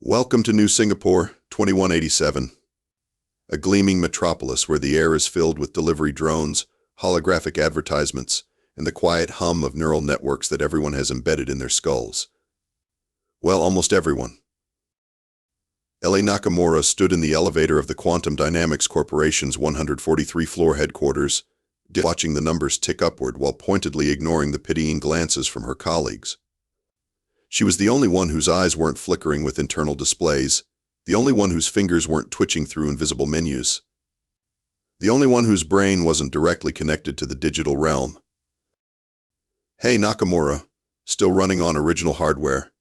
Welcome to New Singapore, 2187. A gleaming metropolis where the air is filled with delivery drones, holographic advertisements, and the quiet hum of neural networks that everyone has embedded in their skulls. Well, almost everyone. Ellie Nakamura stood in the elevator of the Quantum Dynamics Corporation's 143-floor headquarters, watching the numbers tick upward while pointedly ignoring the pitying glances from her colleagues. She was the only one whose eyes weren't flickering with internal displays, the only one whose fingers weren't twitching through invisible menus, the only one whose brain wasn't directly connected to the digital realm. "Hey, Nakamura, still running on original hardware?"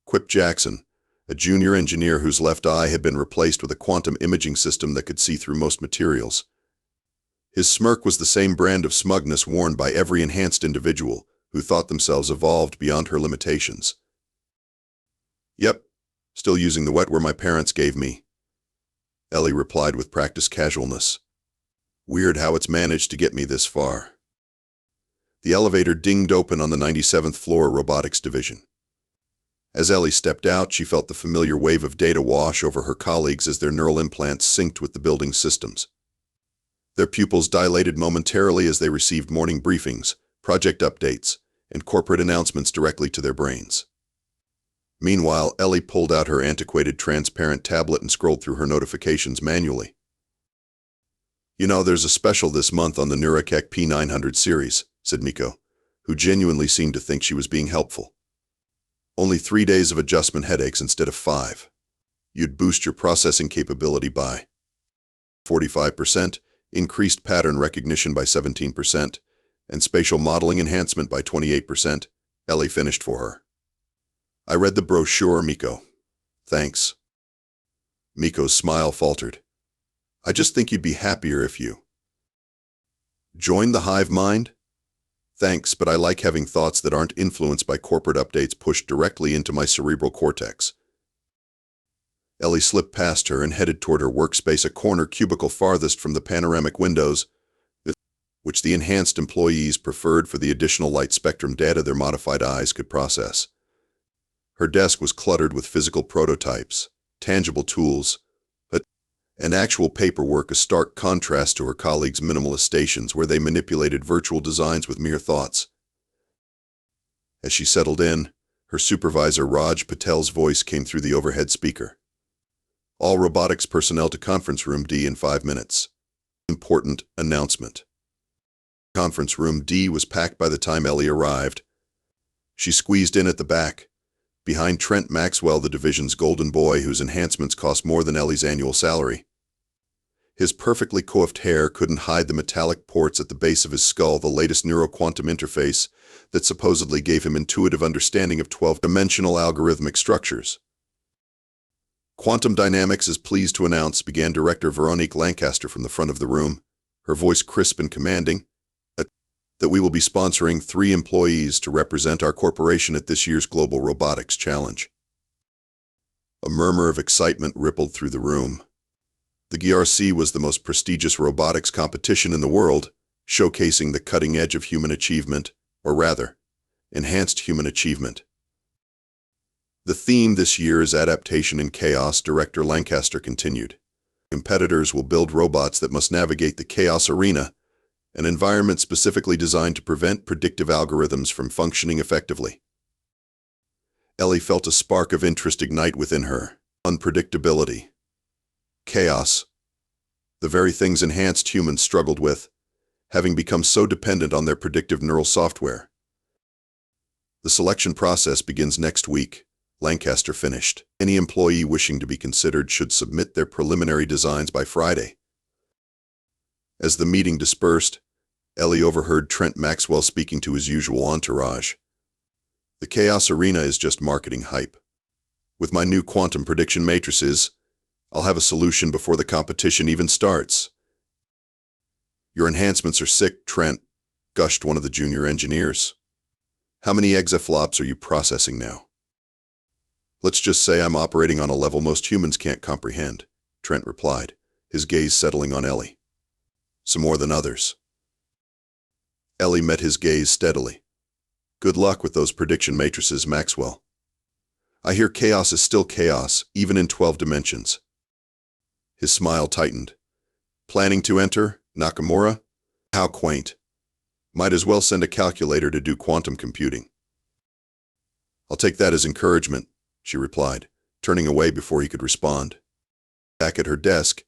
quipped Jackson, a junior engineer whose left eye had been replaced with a quantum imaging system that could see through most materials. His smirk was the same brand of smugness worn by every enhanced individual who thought themselves evolved beyond her limitations. "Yep, still using the wetware my parents gave me," Ellie replied with practiced casualness. "Weird how it's managed to get me this far." The elevator dinged open on the 97th floor robotics division. As Ellie stepped out, she felt the familiar wave of data wash over her colleagues as their neural implants synced with the building's systems. Their pupils dilated momentarily as they received morning briefings, project updates, and corporate announcements directly to their brains. Meanwhile, Ellie pulled out her antiquated transparent tablet and scrolled through her notifications manually. "You know, there's a special this month on the Neurotech P900 series," said Miko, who genuinely seemed to think she was being helpful. "Only 3 days of adjustment headaches instead of 5. You'd boost your processing capability by 45%, increased pattern recognition by 17%, and spatial modeling enhancement by 28%, Ellie finished for her. "I read the brochure, Miko. Thanks." Miko's smile faltered. "I just think you'd be happier if you join the hive mind? Thanks, but I like having thoughts that aren't influenced by corporate updates pushed directly into my cerebral cortex." Ellie slipped past her and headed toward her workspace, a corner cubicle farthest from the panoramic windows, which the enhanced employees preferred for the additional light spectrum data their modified eyes could process. Her desk was cluttered with physical prototypes, tangible tools, and actual paperwork, a stark contrast to her colleagues' minimalist stations where they manipulated virtual designs with mere thoughts. As she settled in, her supervisor Raj Patel's voice came through the overhead speaker. "All robotics personnel to conference room D in 5 minutes. Important announcement." Conference room D was packed by the time Ellie arrived. She squeezed in at the back, behind Trent Maxwell, the division's golden boy whose enhancements cost more than Ellie's annual salary. His perfectly coiffed hair couldn't hide the metallic ports at the base of his skull, the latest neuroquantum interface that supposedly gave him intuitive understanding of 12-dimensional algorithmic structures. "Quantum Dynamics is pleased to announce," began Director Veronique Lancaster from the front of the room, her voice crisp and commanding, "that we will be sponsoring 3 employees to represent our corporation at this year's Global Robotics Challenge." A murmur of excitement rippled through the room. The GRC was the most prestigious robotics competition in the world, showcasing the cutting edge of human achievement, or rather, enhanced human achievement. "The theme this year is adaptation in chaos," Director Lancaster continued. "Competitors will build robots that must navigate the chaos arena, an environment specifically designed to prevent predictive algorithms from functioning effectively." Ellie felt a spark of interest ignite within her. Unpredictability. Chaos. The very things enhanced humans struggled with, having become so dependent on their predictive neural software. "The selection process begins next week," Lancaster finished. "Any employee wishing to be considered should submit their preliminary designs by Friday." As the meeting dispersed, Ellie overheard Trent Maxwell speaking to his usual entourage. "The chaos arena is just marketing hype. With my new quantum prediction matrices, I'll have a solution before the competition even starts." "Your enhancements are sick, Trent," gushed one of the junior engineers. "How many exaflops are you processing now?" "Let's just say I'm operating on a level most humans can't comprehend," Trent replied, his gaze settling on Ellie. "Some more than others." Ellie met his gaze steadily. "Good luck with those prediction matrices, Maxwell." I hear chaos is still chaos, even in 12 dimensions. His smile tightened. Planning to enter, Nakamura? How quaint. Might as well send a calculator to do quantum computing. I'll take that as encouragement, she replied, turning away before he could respond. Back at her desk,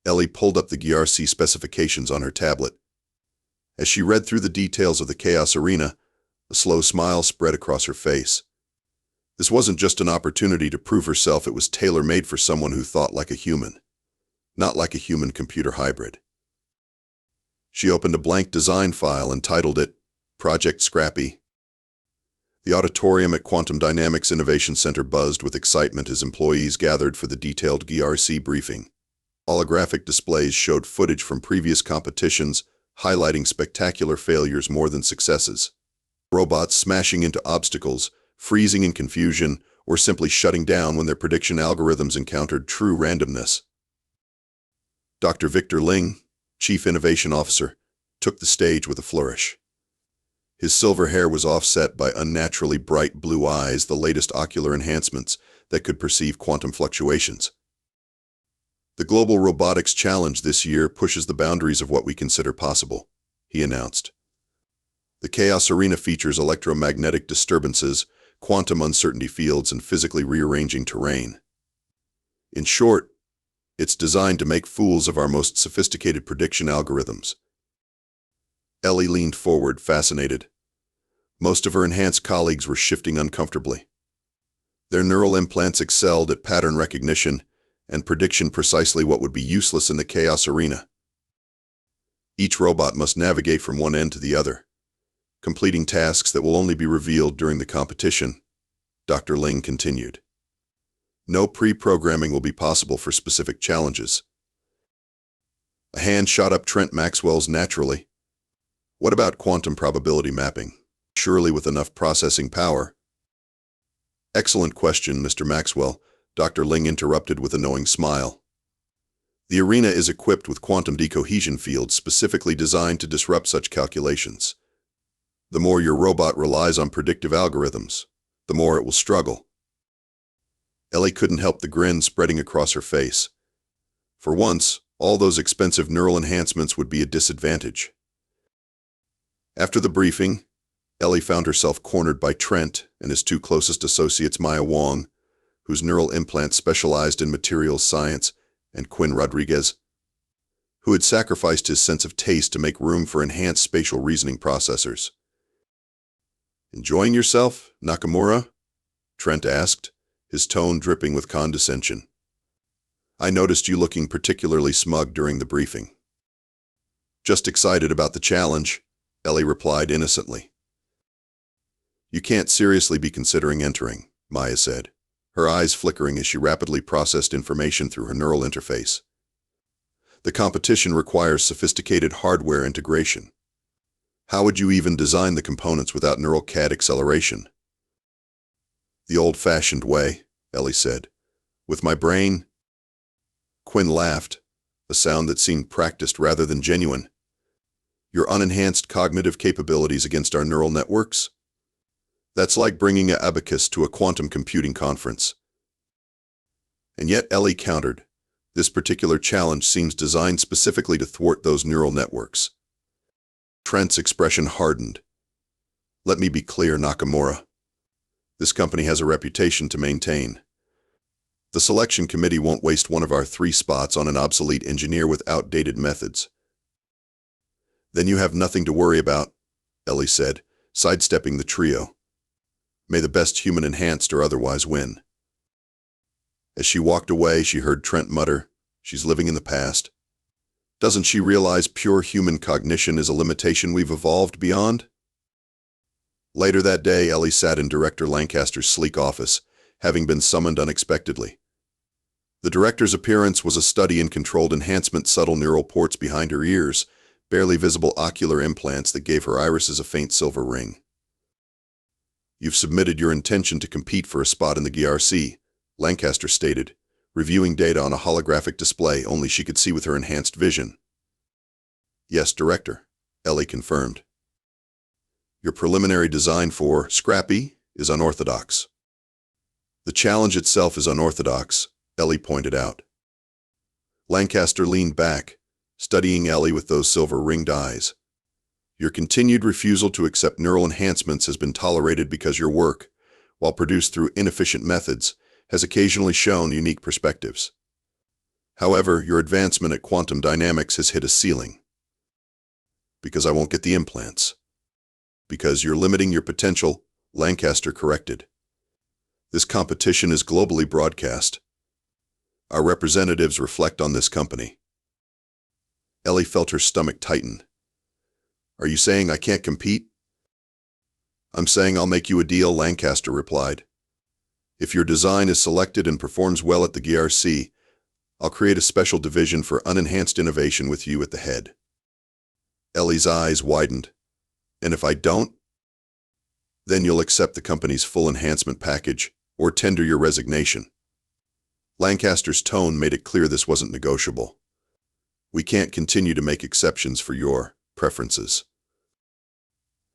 Ellie pulled up the GRC specifications on her tablet. As she read through the details of the Chaos Arena, a slow smile spread across her face. This wasn't just an opportunity to prove herself, it was tailor-made for someone who thought like a human, not like a human-computer hybrid. She opened a blank design file and titled it Project Scrappy. The auditorium at Quantum Dynamics Innovation Center buzzed with excitement as employees gathered for the detailed GRC briefing. Holographic displays showed footage from previous competitions, highlighting spectacular failures more than successes. Robots smashing into obstacles, freezing in confusion, or simply shutting down when their prediction algorithms encountered true randomness. Dr. Victor Ling, Chief Innovation Officer, took the stage with a flourish. His silver hair was offset by unnaturally bright blue eyes, the latest ocular enhancements that could perceive quantum fluctuations. The Global Robotics Challenge this year pushes the boundaries of what we consider possible, he announced. The Chaos Arena features electromagnetic disturbances, quantum uncertainty fields, and physically rearranging terrain. In short, it's designed to make fools of our most sophisticated prediction algorithms. Ellie leaned forward, fascinated. Most of her enhanced colleagues were shifting uncomfortably. Their neural implants excelled at pattern recognition and prediction, precisely what would be useless in the Chaos Arena. Each robot must navigate from one end to the other, completing tasks that will only be revealed during the competition, Dr. Ling continued. No pre-programming will be possible for specific challenges. A hand shot up Trent Maxwell's naturally. What about quantum probability mapping? Surely with enough processing power. Excellent question, Mr. Maxwell, Dr. Ling interrupted with a knowing smile. The arena is equipped with quantum decohesion fields specifically designed to disrupt such calculations. The more your robot relies on predictive algorithms, the more it will struggle. Ellie couldn't help the grin spreading across her face. For once, all those expensive neural enhancements would be a disadvantage. After the briefing, Ellie found herself cornered by Trent and his two closest associates, Maya Wong, whose neural implants specialized in materials science, and Quinn Rodriguez, who had sacrificed his sense of taste to make room for enhanced spatial reasoning processors. Enjoying yourself, Nakamura? Trent asked, his tone dripping with condescension. I noticed you looking particularly smug during the briefing. Just excited about the challenge, Ellie replied innocently. You can't seriously be considering entering, Maya said, her eyes flickering as she rapidly processed information through her neural interface. The competition requires sophisticated hardware integration. How would you even design the components without neural CAD acceleration? The old-fashioned way, Ellie said. With my brain? Quinn laughed, a sound that seemed practiced rather than genuine. Your unenhanced cognitive capabilities against our neural networks? That's like bringing an abacus to a quantum computing conference. And yet, Ellie countered, this particular challenge seems designed specifically to thwart those neural networks. Trent's expression hardened. Let me be clear, Nakamura. This company has a reputation to maintain. The selection committee won't waste one of our 3 spots on an obsolete engineer with outdated methods. Then you have nothing to worry about, Ellie said, sidestepping the trio. May the best human enhanced or otherwise win. As she walked away, she heard Trent mutter, she's living in the past. Doesn't she realize pure human cognition is a limitation we've evolved beyond? Later that day, Ellie sat in Director Lancaster's sleek office, having been summoned unexpectedly. The director's appearance was a study in controlled enhancement, subtle neural ports behind her ears, barely visible ocular implants that gave her irises a faint silver ring. You've submitted your intention to compete for a spot in the GRC, Lancaster stated, reviewing data on a holographic display only she could see with her enhanced vision. Yes, Director, Ellie confirmed. Your preliminary design for Scrappy is unorthodox. The challenge itself is unorthodox, Ellie pointed out. Lancaster leaned back, studying Ellie with those silver-ringed eyes. Your continued refusal to accept neural enhancements has been tolerated because your work, while produced through inefficient methods, has occasionally shown unique perspectives. However, your advancement at quantum dynamics has hit a ceiling. Because I won't get the implants. Because you're limiting your potential, Lancaster corrected. This competition is globally broadcast. Our representatives reflect on this company. Ellie felt her stomach tighten. Are you saying I can't compete? I'm saying I'll make you a deal, Lancaster replied. If your design is selected and performs well at the GRC, I'll create a special division for unenhanced innovation with you at the head. Ellie's eyes widened. And if I don't? Then you'll accept the company's full enhancement package or tender your resignation. Lancaster's tone made it clear this wasn't negotiable. We can't continue to make exceptions for your preferences.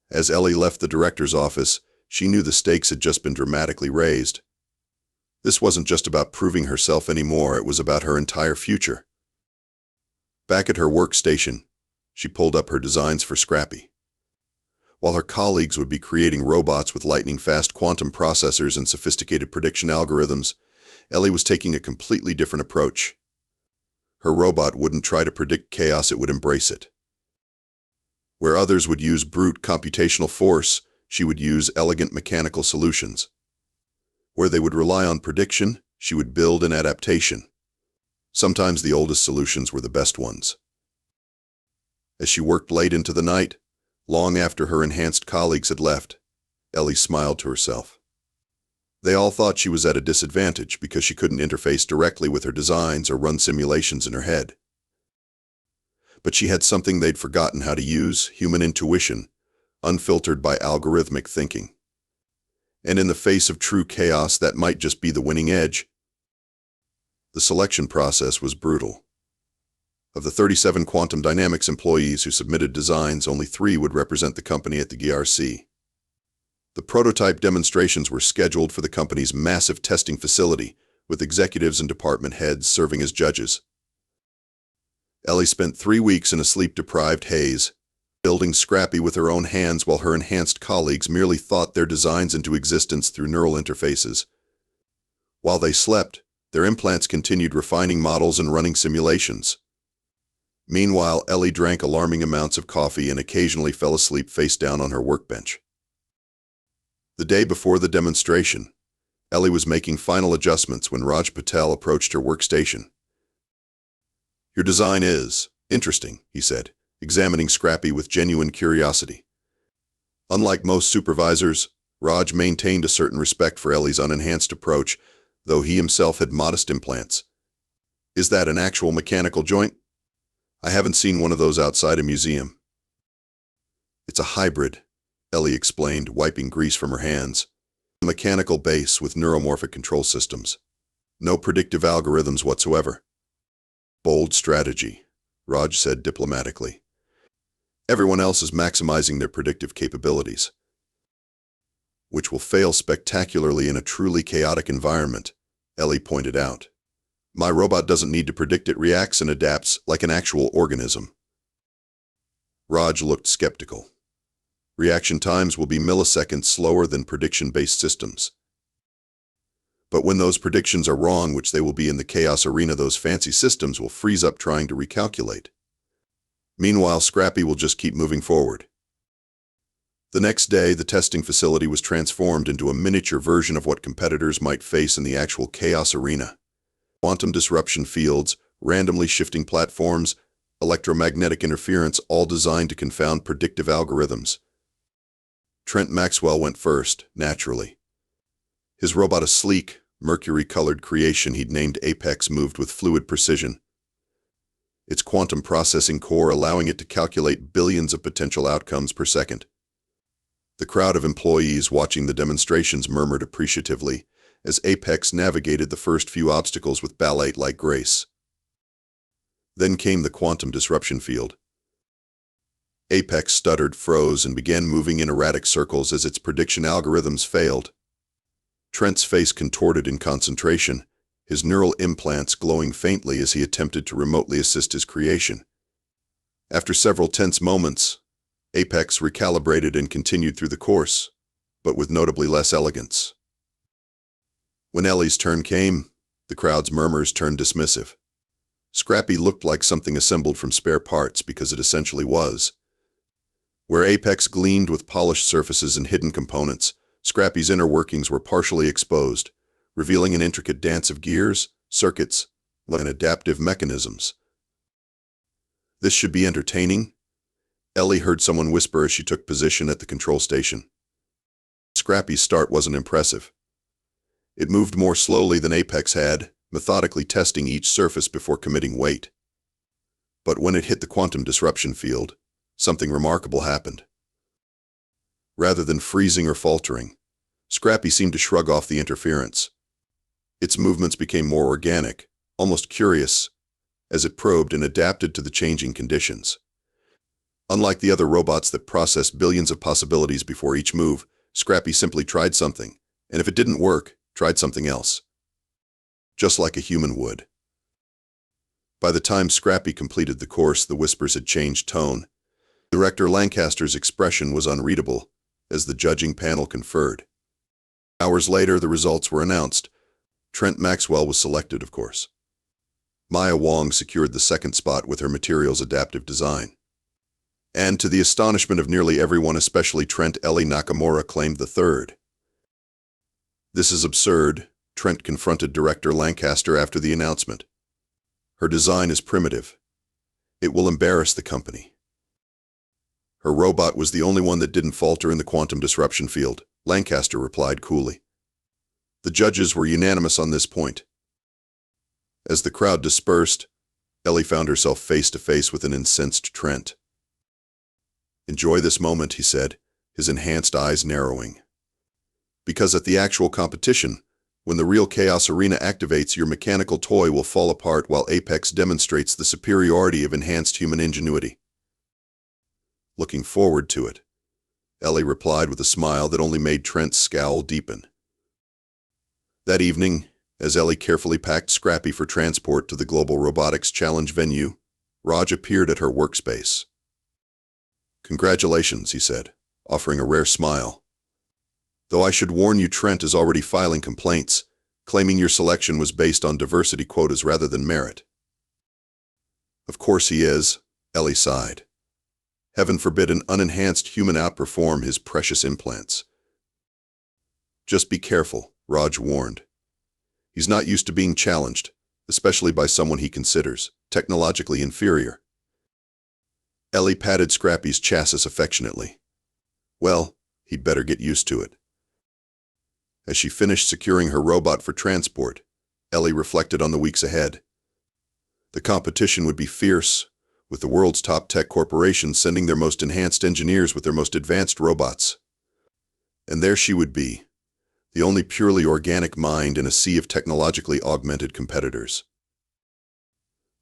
As Ellie left the director's office, she knew the stakes had just been dramatically raised. This wasn't just about proving herself anymore, it was about her entire future. Back at her workstation, she pulled up her designs for Scrappy. While her colleagues would be creating robots with lightning-fast quantum processors and sophisticated prediction algorithms, Ellie was taking a completely different approach. Her robot wouldn't try to predict chaos, it would embrace it. Where others would use brute computational force, she would use elegant mechanical solutions. Where they would rely on prediction, she would build an adaptation. Sometimes the oldest solutions were the best ones. As she worked late into the night, long after her enhanced colleagues had left, Ellie smiled to herself. They all thought she was at a disadvantage because she couldn't interface directly with her designs or run simulations in her head. But she had something they'd forgotten how to use: human intuition, unfiltered by algorithmic thinking. And in the face of true chaos, that might just be the winning edge. The selection process was brutal. Of the 37 quantum dynamics employees who submitted designs, only 3 would represent the company at the GRC. The prototype demonstrations were scheduled for the company's massive testing facility, with executives and department heads serving as judges. Ellie spent 3 weeks in a sleep-deprived haze, building Scrappy with her own hands while her enhanced colleagues merely thought their designs into existence through neural interfaces. While they slept, their implants continued refining models and running simulations. Meanwhile, Ellie drank alarming amounts of coffee and occasionally fell asleep face down on her workbench. The day before the demonstration, Ellie was making final adjustments when Raj Patel approached her workstation. Your design is interesting, he said, examining Scrappy with genuine curiosity. Unlike most supervisors, Raj maintained a certain respect for Ellie's unenhanced approach, though he himself had modest implants. Is that an actual mechanical joint? I haven't seen one of those outside a museum. It's a hybrid, Ellie explained, wiping grease from her hands. A mechanical base with neuromorphic control systems. No predictive algorithms whatsoever. Bold strategy, Raj said diplomatically. Everyone else is maximizing their predictive capabilities, which will fail spectacularly in a truly chaotic environment, Ellie pointed out. My robot doesn't need to predict, it reacts and adapts like an actual organism. Raj looked skeptical. Reaction times will be milliseconds slower than prediction-based systems. But when those predictions are wrong, which they will be in the chaos arena, those fancy systems will freeze up trying to recalculate. Meanwhile, Scrappy will just keep moving forward. The next day, the testing facility was transformed into a miniature version of what competitors might face in the actual chaos arena. Quantum disruption fields, randomly shifting platforms, electromagnetic interference, all designed to confound predictive algorithms. Trent Maxwell went first, naturally. His robot, a sleek, mercury-colored creation he'd named Apex, moved with fluid precision, its quantum processing core allowing it to calculate billions of potential outcomes per second. The crowd of employees watching the demonstrations murmured appreciatively as Apex navigated the first few obstacles with ballet-like grace. Then came the quantum disruption field. Apex stuttered, froze, and began moving in erratic circles as its prediction algorithms failed. Trent's face contorted in concentration, his neural implants glowing faintly as he attempted to remotely assist his creation. After several tense moments, Apex recalibrated and continued through the course, but with notably less elegance. When Ellie's turn came, the crowd's murmurs turned dismissive. Scrappy looked like something assembled from spare parts because it essentially was. Where Apex gleamed with polished surfaces and hidden components, Scrappy's inner workings were partially exposed, revealing an intricate dance of gears, circuits, and adaptive mechanisms. "This should be entertaining," Ellie heard someone whisper as she took position at the control station. Scrappy's start wasn't impressive. It moved more slowly than Apex had, methodically testing each surface before committing weight. But when it hit the quantum disruption field, something remarkable happened. Rather than freezing or faltering, Scrappy seemed to shrug off the interference. Its movements became more organic, almost curious, as it probed and adapted to the changing conditions. Unlike the other robots that processed billions of possibilities before each move, Scrappy simply tried something, and if it didn't work, tried something else. Just like a human would. By the time Scrappy completed the course, the whispers had changed tone. Director Lancaster's expression was unreadable, as the judging panel conferred. Hours later, the results were announced. Trent Maxwell was selected, of course. Maya Wong secured the second spot with her materials adaptive design. And to the astonishment of nearly everyone, especially Trent, Ellie Nakamura claimed the third. "This is absurd," Trent confronted Director Lancaster after the announcement. "Her design is primitive. It will embarrass the company." "Her robot was the only one that didn't falter in the quantum disruption field," Lancaster replied coolly. The judges were unanimous on this point. As the crowd dispersed, Ellie found herself face to face with an incensed Trent. "Enjoy this moment," he said, his enhanced eyes narrowing. "Because at the actual competition, when the real Chaos Arena activates, your mechanical toy will fall apart while Apex demonstrates the superiority of enhanced human ingenuity." "Looking forward to it," Ellie replied with a smile that only made Trent's scowl deepen. That evening, as Ellie carefully packed Scrappy for transport to the Global Robotics Challenge venue, Raj appeared at her workspace. "Congratulations," he said, offering a rare smile. "Though I should warn you, Trent is already filing complaints, claiming your selection was based on diversity quotas rather than merit." "Of course he is," Ellie sighed. "Heaven forbid an unenhanced human outperform his precious implants." "Just be careful," Raj warned. "He's not used to being challenged, especially by someone he considers technologically inferior." Ellie patted Scrappy's chassis affectionately. "Well, he'd better get used to it." As she finished securing her robot for transport, Ellie reflected on the weeks ahead. The competition would be fierce, with the world's top tech corporations sending their most enhanced engineers with their most advanced robots. And there she would be, the only purely organic mind in a sea of technologically augmented competitors.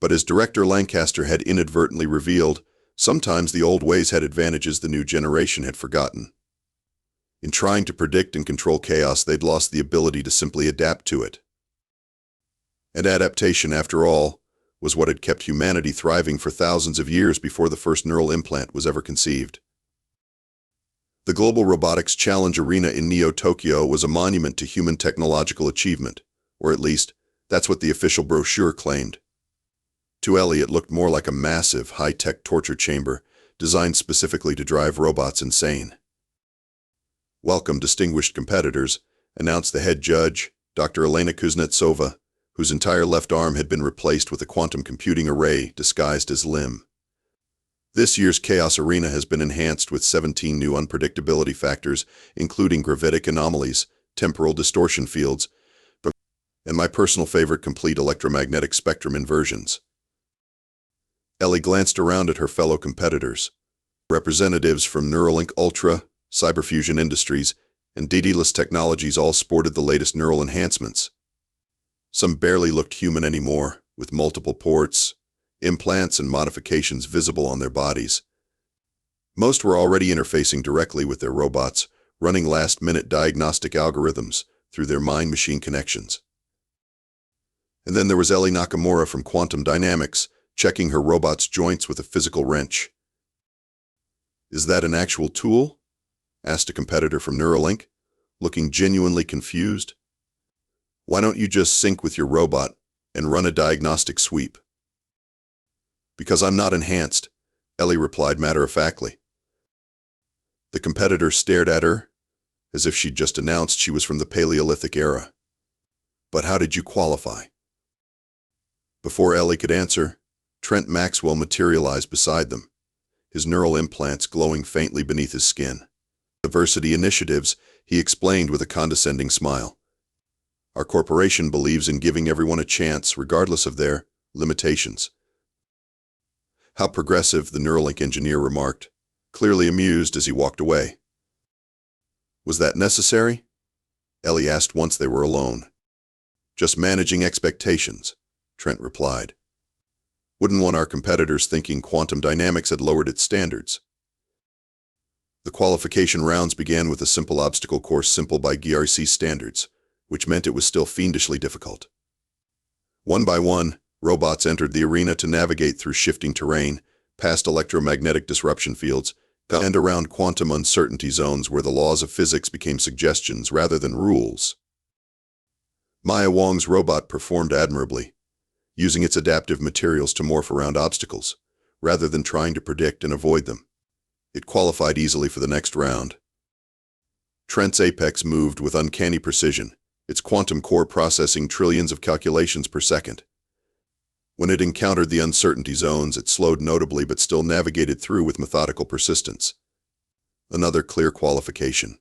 But as Director Lancaster had inadvertently revealed, sometimes the old ways had advantages the new generation had forgotten. In trying to predict and control chaos, they'd lost the ability to simply adapt to it. And adaptation, after all, was what had kept humanity thriving for thousands of years before the first neural implant was ever conceived. The Global Robotics Challenge Arena in Neo-Tokyo was a monument to human technological achievement, or at least, that's what the official brochure claimed. To Ellie, it looked more like a massive, high-tech torture chamber designed specifically to drive robots insane. "Welcome, distinguished competitors," announced the head judge, Dr. Elena Kuznetsova, whose entire left arm had been replaced with a quantum computing array disguised as limb. "This year's Chaos Arena has been enhanced with 17 new unpredictability factors, including gravitic anomalies, temporal distortion fields, and my personal favorite, complete electromagnetic spectrum inversions." Ellie glanced around at her fellow competitors. Representatives from Neuralink Ultra, Cyberfusion Industries, and DD-less Technologies all sported the latest neural enhancements. Some barely looked human anymore, with multiple ports, implants, and modifications visible on their bodies. Most were already interfacing directly with their robots, running last-minute diagnostic algorithms, through their mind-machine connections. And then there was Ellie Nakamura from Quantum Dynamics, checking her robot's joints with a physical wrench. "Is that an actual tool?" asked a competitor from Neuralink, looking genuinely confused. "Why don't you just sync with your robot and run a diagnostic sweep?" "Because I'm not enhanced," Ellie replied matter-of-factly. The competitor stared at her, as if she'd just announced she was from the Paleolithic era. "But how did you qualify?" Before Ellie could answer, Trent Maxwell materialized beside them, his neural implants glowing faintly beneath his skin. "Diversity initiatives," he explained with a condescending smile. "Our corporation believes in giving everyone a chance, regardless of their limitations." "How progressive," the Neuralink engineer remarked, clearly amused as he walked away. "Was that necessary?" Ellie asked once they were alone. "Just managing expectations," Trent replied. "Wouldn't want our competitors thinking Quantum Dynamics had lowered its standards." The qualification rounds began with a simple obstacle course, simple by GRC standards, which meant it was still fiendishly difficult. One by one, robots entered the arena to navigate through shifting terrain, past electromagnetic disruption fields, and around quantum uncertainty zones where the laws of physics became suggestions rather than rules. Maya Wong's robot performed admirably, using its adaptive materials to morph around obstacles, rather than trying to predict and avoid them. It qualified easily for the next round. Trent's Apex moved with uncanny precision, its quantum core processing trillions of calculations per second. When it encountered the uncertainty zones, it slowed notably but still navigated through with methodical persistence. Another clear qualification.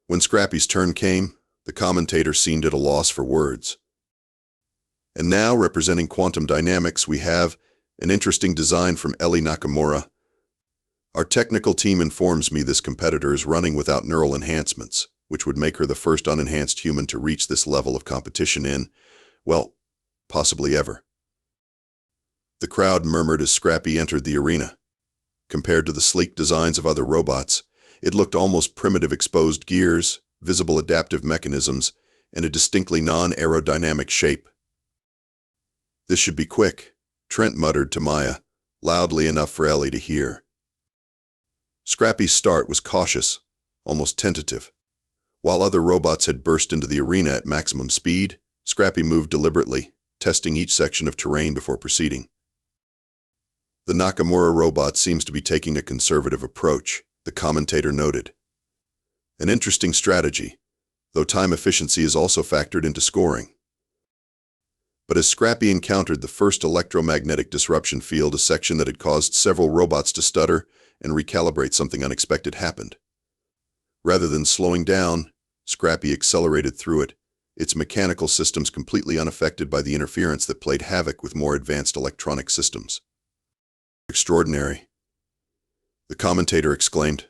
When Scrappy's turn came, the commentator seemed at a loss for words. "And now, representing Quantum Dynamics, we have an interesting design from Ellie Nakamura. Our technical team informs me this competitor is running without neural enhancements, which would make her the first unenhanced human to reach this level of competition in, well, possibly ever." The crowd murmured as Scrappy entered the arena. Compared to the sleek designs of other robots, it looked almost primitive: exposed gears, visible adaptive mechanisms, and a distinctly non-aerodynamic shape. "This should be quick," Trent muttered to Maya, loudly enough for Ellie to hear. Scrappy's start was cautious, almost tentative. While other robots had burst into the arena at maximum speed, Scrappy moved deliberately, testing each section of terrain before proceeding. "The Nakamura robot seems to be taking a conservative approach," the commentator noted. "An interesting strategy, though time efficiency is also factored into scoring." But as Scrappy encountered the first electromagnetic disruption field, a section that had caused several robots to stutter and recalibrate, something unexpected happened. Rather than slowing down, Scrappy accelerated through it, its mechanical systems completely unaffected by the interference that played havoc with more advanced electronic systems. "Extraordinary," the commentator exclaimed.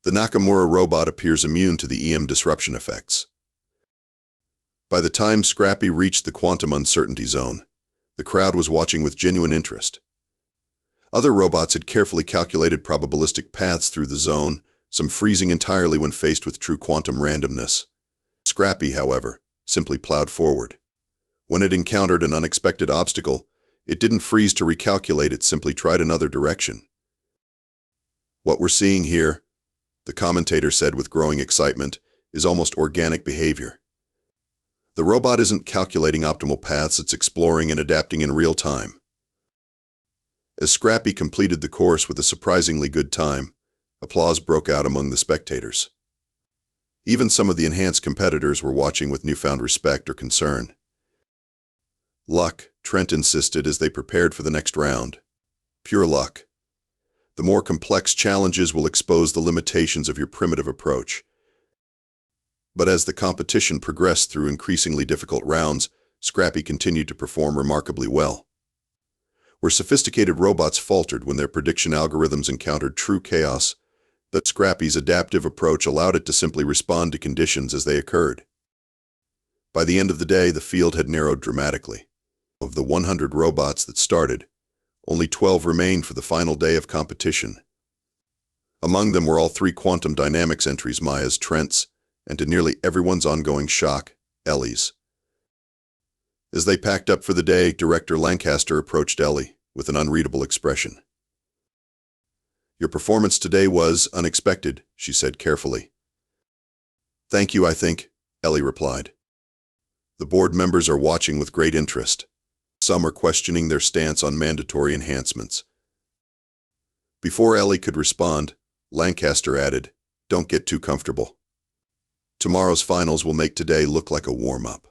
"The Nakamura robot appears immune to the EM disruption effects." By the time Scrappy reached the quantum uncertainty zone, the crowd was watching with genuine interest. Other robots had carefully calculated probabilistic paths through the zone, some freezing entirely when faced with true quantum randomness. Scrappy, however, simply plowed forward. When it encountered an unexpected obstacle, it didn't freeze to recalculate, it simply tried another direction. "What we're seeing here," the commentator said with growing excitement, "is almost organic behavior. The robot isn't calculating optimal paths, it's exploring and adapting in real time." As Scrappy completed the course with a surprisingly good time, applause broke out among the spectators. Even some of the enhanced competitors were watching with newfound respect or concern. "Luck," Trent insisted as they prepared for the next round. "Pure luck. The more complex challenges will expose the limitations of your primitive approach." But as the competition progressed through increasingly difficult rounds, Scrappy continued to perform remarkably well. Where sophisticated robots faltered when their prediction algorithms encountered true chaos, that Scrappy's adaptive approach allowed it to simply respond to conditions as they occurred. By the end of the day, the field had narrowed dramatically. Of the 100 robots that started, only 12 remained for the final day of competition. Among them were all three Quantum Dynamics entries: Maya's, Trent's, and to nearly everyone's ongoing shock, Ellie's. As they packed up for the day, Director Lancaster approached Ellie with an unreadable expression. "Your performance today was unexpected," she said carefully. "Thank you, I think," Ellie replied. "The board members are watching with great interest. Some are questioning their stance on mandatory enhancements." Before Ellie could respond, Lancaster added, "Don't get too comfortable. Tomorrow's finals will make today look like a warm-up.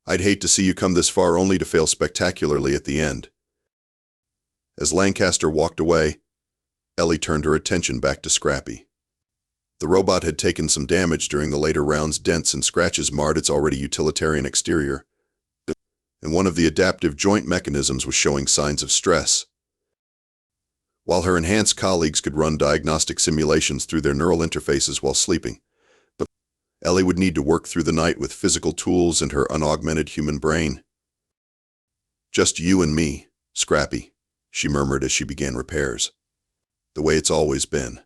I'd hate to see you come this far only to fail spectacularly at the end." As Lancaster walked away, Ellie turned her attention back to Scrappy. The robot had taken some damage during the later rounds. Dents and scratches marred its already utilitarian exterior, and one of the adaptive joint mechanisms was showing signs of stress. While her enhanced colleagues could run diagnostic simulations through their neural interfaces while sleeping, Ellie would need to work through the night with physical tools and her unaugmented human brain. "Just you and me, Scrappy," she murmured as she began repairs. "The way it's always been."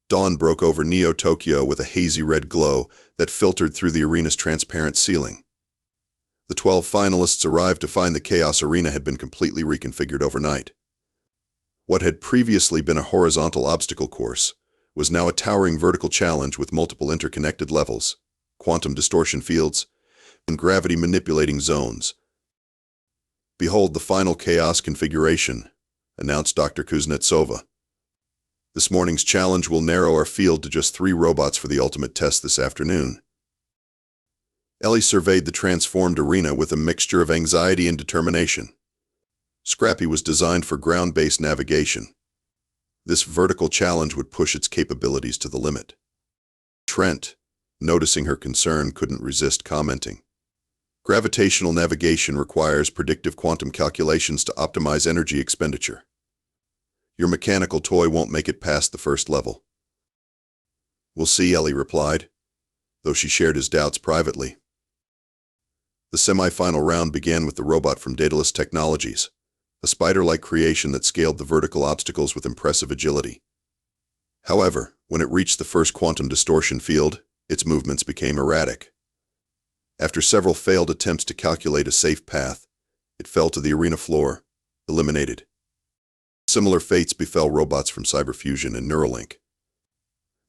Dawn broke over Neo-Tokyo with a hazy red glow that filtered through the arena's transparent ceiling. The 12 finalists arrived to find the Chaos Arena had been completely reconfigured overnight. What had previously been a horizontal obstacle course was now a towering vertical challenge with multiple interconnected levels, quantum distortion fields, and gravity-manipulating zones. "Behold the final chaos configuration," announced Dr. Kuznetsova. "This morning's challenge will narrow our field to just 3 robots for the ultimate test this afternoon." Ellie surveyed the transformed arena with a mixture of anxiety and determination. Scrappy was designed for ground-based navigation. This vertical challenge would push its capabilities to the limit. Trent, noticing her concern, couldn't resist commenting. "Gravitational navigation requires predictive quantum calculations to optimize energy expenditure. Your mechanical toy won't make it past the first level." "We'll see," Ellie replied, though she shared his doubts privately. The semi-final round began with the robot from Daedalus Technologies, a spider-like creation that scaled the vertical obstacles with impressive agility. However, when it reached the first quantum distortion field, its movements became erratic. After several failed attempts to calculate a safe path, it fell to the arena floor, eliminated. Similar fates befell robots from Cyberfusion and Neuralink.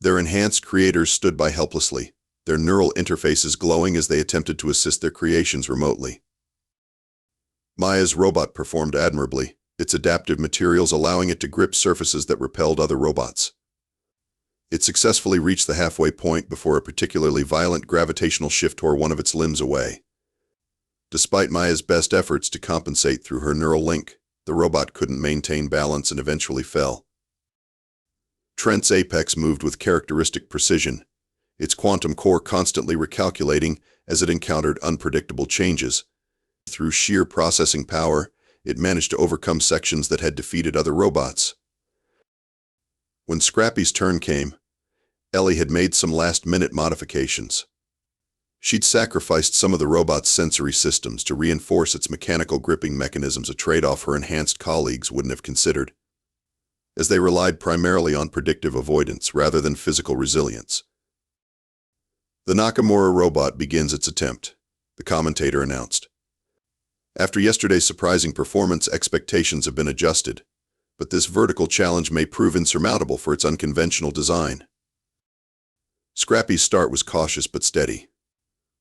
Their enhanced creators stood by helplessly, their neural interfaces glowing as they attempted to assist their creations remotely. Maya's robot performed admirably, its adaptive materials allowing it to grip surfaces that repelled other robots. It successfully reached the halfway point before a particularly violent gravitational shift tore one of its limbs away. Despite Maya's best efforts to compensate through her neural link, the robot couldn't maintain balance and eventually fell. Trent's apex moved with characteristic precision, its quantum core constantly recalculating as it encountered unpredictable changes. Through sheer processing power, it managed to overcome sections that had defeated other robots. When Scrappy's turn came, Ellie had made some last-minute modifications. She'd sacrificed some of the robot's sensory systems to reinforce its mechanical gripping mechanisms, a trade-off her enhanced colleagues wouldn't have considered, as they relied primarily on predictive avoidance rather than physical resilience. "The Nakamura robot begins its attempt," the commentator announced. "After yesterday's surprising performance, expectations have been adjusted, but this vertical challenge may prove insurmountable for its unconventional design." Scrappy's start was cautious but steady.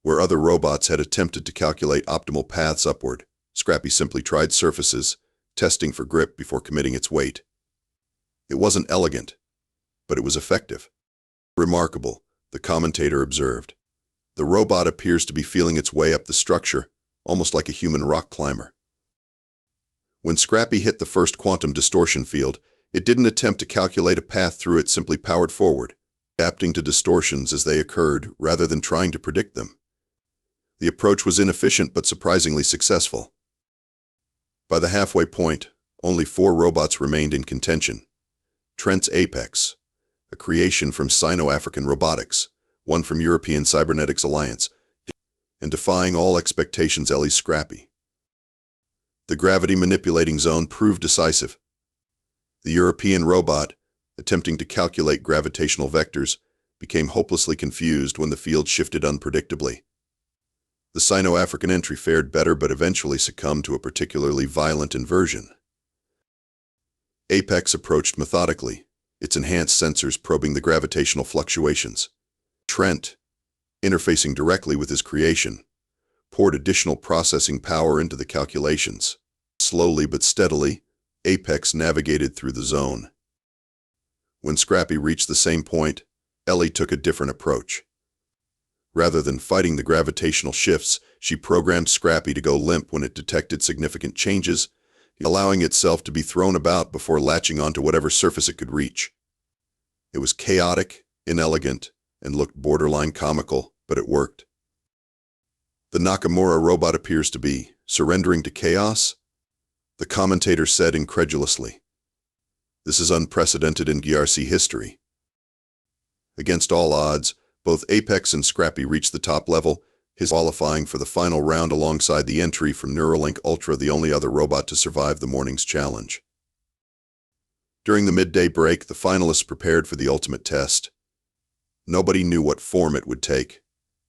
Where other robots had attempted to calculate optimal paths upward, Scrappy simply tried surfaces, testing for grip before committing its weight. It wasn't elegant, but it was effective. "Remarkable," the commentator observed. "The robot appears to be feeling its way up the structure, almost like a human rock climber." When Scrappy hit the first quantum distortion field, it didn't attempt to calculate a path through it, simply powered forward, adapting to distortions as they occurred rather than trying to predict them. The approach was inefficient but surprisingly successful. By the halfway point, only 4 robots remained in contention. Trent's Apex, a creation from Sino-African Robotics, one from European Cybernetics Alliance, and defying all expectations, Ellie's Scrappy. The gravity-manipulating zone proved decisive. The European robot, attempting to calculate gravitational vectors, became hopelessly confused when the field shifted unpredictably. The Sino-African entry fared better but eventually succumbed to a particularly violent inversion. Apex approached methodically, its enhanced sensors probing the gravitational fluctuations. Trent, interfacing directly with his creation, poured additional processing power into the calculations. Slowly but steadily, Apex navigated through the zone. When Scrappy reached the same point, Ellie took a different approach. Rather than fighting the gravitational shifts, she programmed Scrappy to go limp when it detected significant changes, allowing itself to be thrown about before latching onto whatever surface it could reach. It was chaotic, inelegant, and looked borderline comical, but it worked. The Nakamura robot appears to be surrendering to chaos, the commentator said incredulously. This is unprecedented in GRC history. Against all odds, both Apex and Scrappy reached the top level, his qualifying for the final round alongside the entry from Neuralink Ultra, the only other robot to survive the morning's challenge. During the midday break, the finalists prepared for the ultimate test. Nobody knew what form it would take,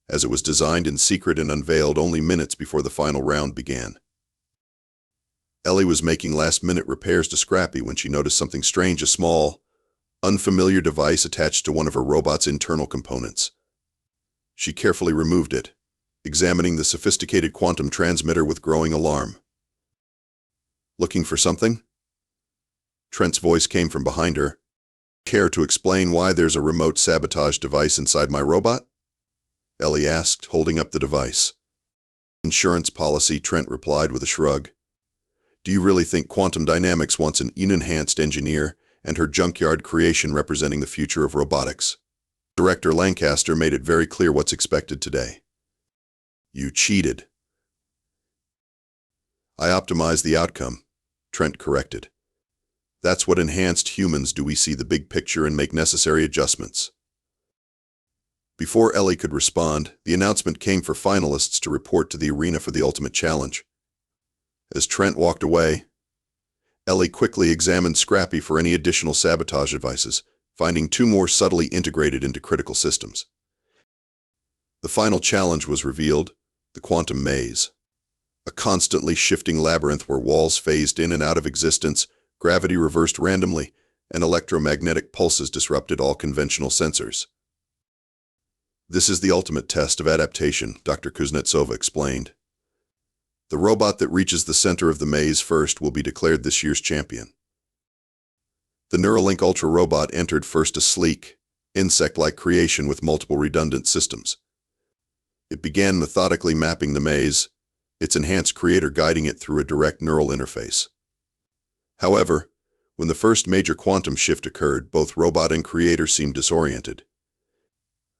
as it was designed in secret and unveiled only minutes before the final round began. Ellie was making last-minute repairs to Scrappy when she noticed something strange, a small, unfamiliar device attached to one of her robot's internal components. She carefully removed it, examining the sophisticated quantum transmitter with growing alarm. "Looking for something?" Trent's voice came from behind her. "Care to explain why there's a remote sabotage device inside my robot?" Ellie asked, holding up the device. "Insurance policy," Trent replied with a shrug. "Do you really think quantum dynamics wants an enhanced engineer and her junkyard creation representing the future of robotics? Director Lancaster made it very clear what's expected today." "You cheated." "I optimized the outcome," Trent corrected. "That's what enhanced humans do. We see the big picture and make necessary adjustments." Before Ellie could respond, the announcement came for finalists to report to the arena for the ultimate challenge. As Trent walked away, Ellie quickly examined Scrappy for any additional sabotage devices, finding 2 more subtly integrated into critical systems. The final challenge was revealed: the quantum maze. A constantly shifting labyrinth where walls phased in and out of existence, gravity reversed randomly, and electromagnetic pulses disrupted all conventional sensors. "This is the ultimate test of adaptation," Dr. Kuznetsova explained. "The robot that reaches the center of the maze first will be declared this year's champion." The Neuralink Ultra robot entered first, a sleek, insect-like creation with multiple redundant systems. It began methodically mapping the maze, its enhanced creator guiding it through a direct neural interface. However, when the first major quantum shift occurred, both robot and creator seemed disoriented.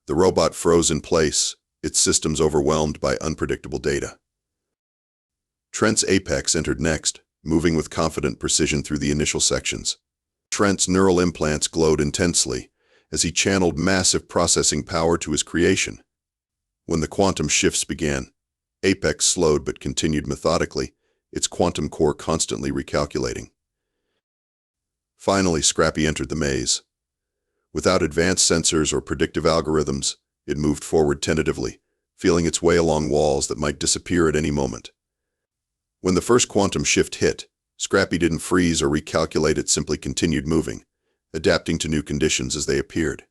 The robot froze in place, its systems overwhelmed by unpredictable data. Trent's Apex entered next, moving with confident precision through the initial sections. Trent's neural implants glowed intensely as he channeled massive processing power to his creation. When the quantum shifts began, Apex slowed but continued methodically, its quantum core constantly recalculating. Finally, Scrappy entered the maze. Without advanced sensors or predictive algorithms, it moved forward tentatively, feeling its way along walls that might disappear at any moment. When the first quantum shift hit, Scrappy didn't freeze or recalculate, it simply continued moving, adapting to new conditions as they appeared.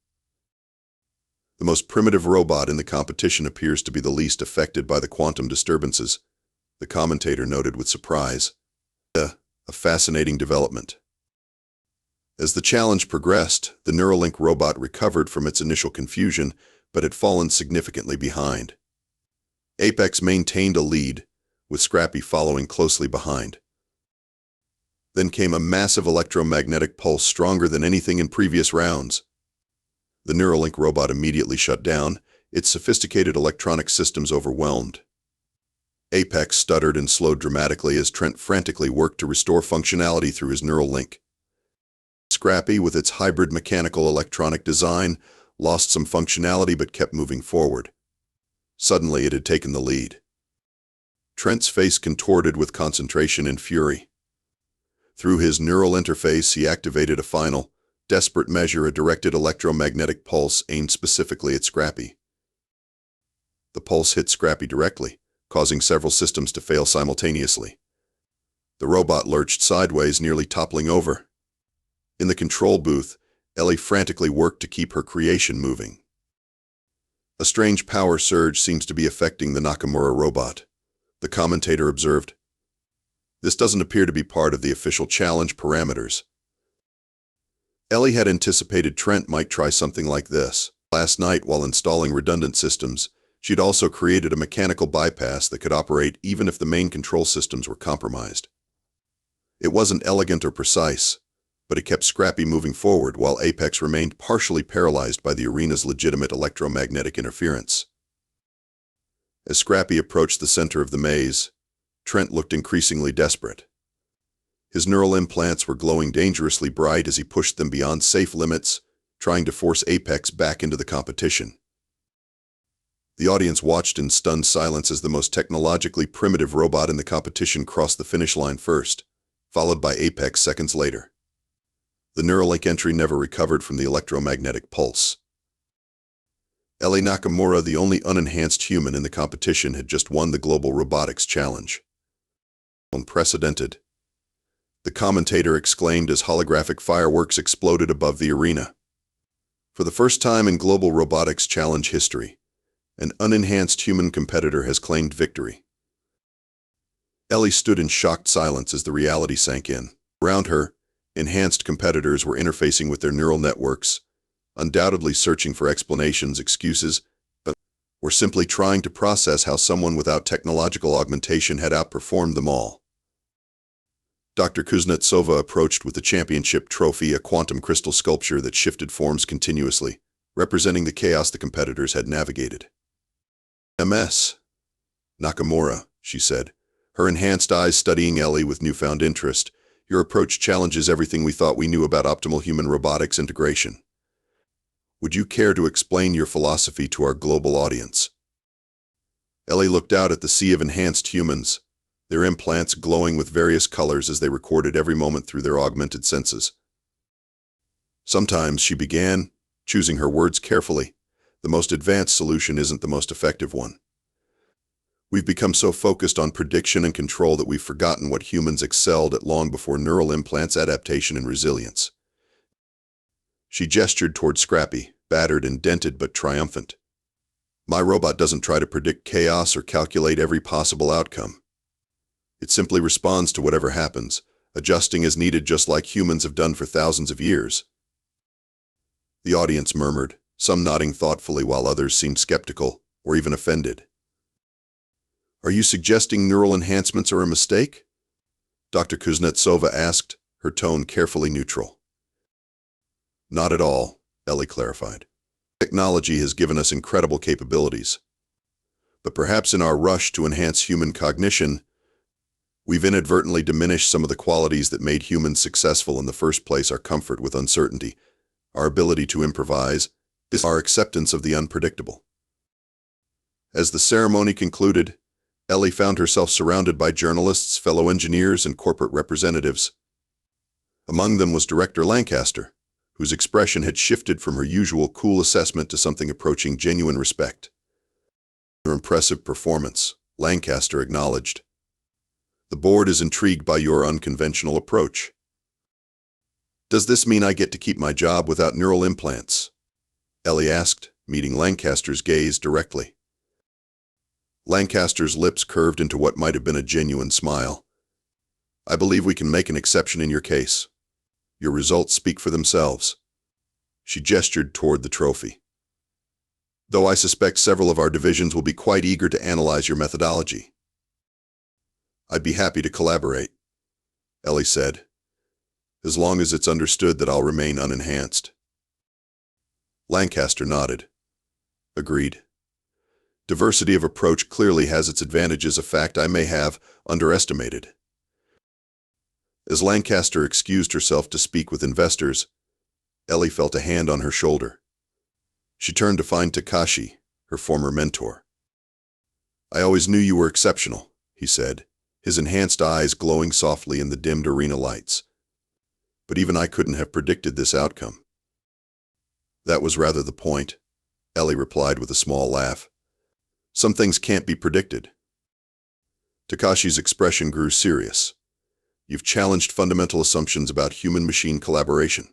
The most primitive robot in the competition appears to be the least affected by the quantum disturbances, the commentator noted with surprise. A fascinating development. As the challenge progressed, the Neuralink robot recovered from its initial confusion, but had fallen significantly behind. Apex maintained a lead, with Scrappy following closely behind. Then came a massive electromagnetic pulse stronger than anything in previous rounds. The Neuralink robot immediately shut down, its sophisticated electronic systems overwhelmed. Apex stuttered and slowed dramatically as Trent frantically worked to restore functionality through his neural link. Scrappy, with its hybrid mechanical electronic design, lost some functionality but kept moving forward. Suddenly, it had taken the lead. Trent's face contorted with concentration and fury. Through his neural interface, he activated a final, desperate measure, a directed electromagnetic pulse aimed specifically at Scrappy. The pulse hit Scrappy directly, causing several systems to fail simultaneously. The robot lurched sideways, nearly toppling over. In the control booth, Ellie frantically worked to keep her creation moving. A strange power surge seems to be affecting the Nakamura robot, the commentator observed. This doesn't appear to be part of the official challenge parameters. Ellie had anticipated Trent might try something like this. Last night, while installing redundant systems, she'd also created a mechanical bypass that could operate even if the main control systems were compromised. It wasn't elegant or precise, but it kept Scrappy moving forward while Apex remained partially paralyzed by the arena's legitimate electromagnetic interference. As Scrappy approached the center of the maze, Trent looked increasingly desperate. His neural implants were glowing dangerously bright as he pushed them beyond safe limits, trying to force Apex back into the competition. The audience watched in stunned silence as the most technologically primitive robot in the competition crossed the finish line first, followed by Apex seconds later. The Neuralink entry never recovered from the electromagnetic pulse. Ellie Nakamura, the only unenhanced human in the competition, had just won the Global Robotics Challenge. Unprecedented, the commentator exclaimed as holographic fireworks exploded above the arena. For the first time in Global Robotics Challenge history, an unenhanced human competitor has claimed victory. Ellie stood in shocked silence as the reality sank in. Around her, enhanced competitors were interfacing with their neural networks, undoubtedly searching for explanations, excuses, but were simply trying to process how someone without technological augmentation had outperformed them all. Dr. Kuznetsova approached with the championship trophy, a quantum crystal sculpture that shifted forms continuously, representing the chaos the competitors had navigated. "MS. Nakamura," she said, her enhanced eyes studying Ellie with newfound interest. "Your approach challenges everything we thought we knew about optimal human-robotics integration. Would you care to explain your philosophy to our global audience?" Ellie looked out at the sea of enhanced humans, their implants glowing with various colors as they recorded every moment through their augmented senses. "Sometimes," she began, choosing her words carefully, "the most advanced solution isn't the most effective one. We've become so focused on prediction and control that we've forgotten what humans excelled at long before neural implants, adaptation, and resilience." She gestured toward Scrappy, battered and dented but triumphant. "My robot doesn't try to predict chaos or calculate every possible outcome. It simply responds to whatever happens, adjusting as needed, just like humans have done for thousands of years." The audience murmured, some nodding thoughtfully while others seemed skeptical or even offended. "Are you suggesting neural enhancements are a mistake?" Dr. Kuznetsova asked, her tone carefully neutral. "Not at all," Ellie clarified. "Technology has given us incredible capabilities. But perhaps in our rush to enhance human cognition, we've inadvertently diminished some of the qualities that made humans successful in the first place: our comfort with uncertainty, our ability to improvise, our acceptance of the unpredictable." As the ceremony concluded, Ellie found herself surrounded by journalists, fellow engineers, and corporate representatives. Among them was Director Lancaster, whose expression had shifted from her usual cool assessment to something approaching genuine respect. "Your impressive performance," Lancaster acknowledged. "The board is intrigued by your unconventional approach." "Does this mean I get to keep my job without neural implants?" Ellie asked, meeting Lancaster's gaze directly. Lancaster's lips curved into what might have been a genuine smile. "I believe we can make an exception in your case. Your results speak for themselves." She gestured toward the trophy. "Though I suspect several of our divisions will be quite eager to analyze your methodology." "I'd be happy to collaborate," Ellie said, "as long as it's understood that I'll remain unenhanced." Lancaster nodded. "Agreed. Diversity of approach clearly has its advantages, a fact I may have underestimated." As Lancaster excused herself to speak with investors, Ellie felt a hand on her shoulder. She turned to find Takashi, her former mentor. "I always knew you were exceptional," he said, his enhanced eyes glowing softly in the dimmed arena lights. but even I couldn't have predicted this outcome. That was rather the point, Ellie replied with a small laugh. Some things can't be predicted. Takashi's expression grew serious. You've challenged fundamental assumptions about human-machine collaboration.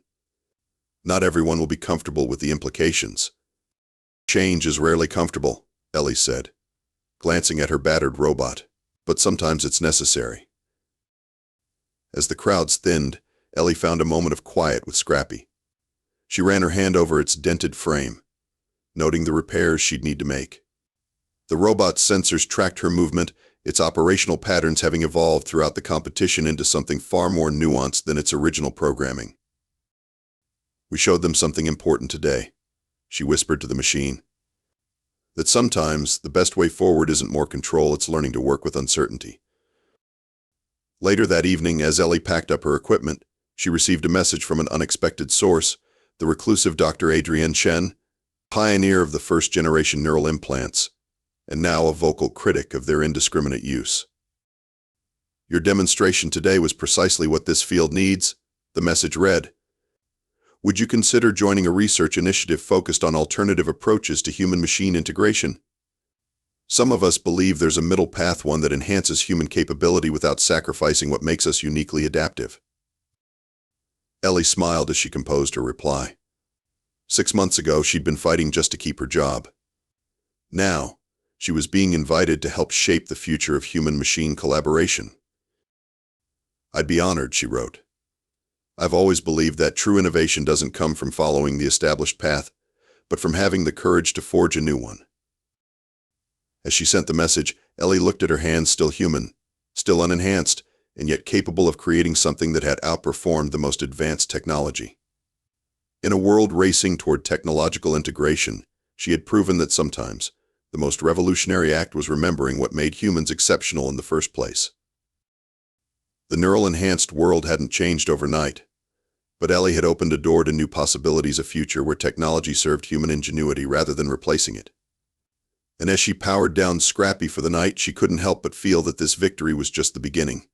Not everyone will be comfortable with the implications. Change is rarely comfortable, Ellie said, glancing at her battered robot, but sometimes it's necessary. As the crowds thinned, Ellie found a moment of quiet with Scrappy. She ran her hand over its dented frame, noting the repairs she'd need to make. The robot's sensors tracked her movement, its operational patterns having evolved throughout the competition into something far more nuanced than its original programming. We showed them something important today, she whispered to the machine. That sometimes the best way forward isn't more control, it's learning to work with uncertainty. Later that evening, as Ellie packed up her equipment, she received a message from an unexpected source, the reclusive Dr. Adrienne Chen, pioneer of the first-generation neural implants, and now a vocal critic of their indiscriminate use. Your demonstration today was precisely what this field needs, the message read. Would you consider joining a research initiative focused on alternative approaches to human-machine integration? Some of us believe there's a middle path, one that enhances human capability without sacrificing what makes us uniquely adaptive. Ellie smiled as she composed her reply. 6 months ago, she'd been fighting just to keep her job. Now, she was being invited to help shape the future of human-machine collaboration. I'd be honored, she wrote. I've always believed that true innovation doesn't come from following the established path, but from having the courage to forge a new one. As she sent the message, Ellie looked at her hands, still human, still unenhanced, and yet capable of creating something that had outperformed the most advanced technology. In a world racing toward technological integration, she had proven that sometimes the most revolutionary act was remembering what made humans exceptional in the first place. The neural-enhanced world hadn't changed overnight, but Ellie had opened a door to new possibilities, a future where technology served human ingenuity rather than replacing it. And as she powered down Scrappy for the night, she couldn't help but feel that this victory was just the beginning.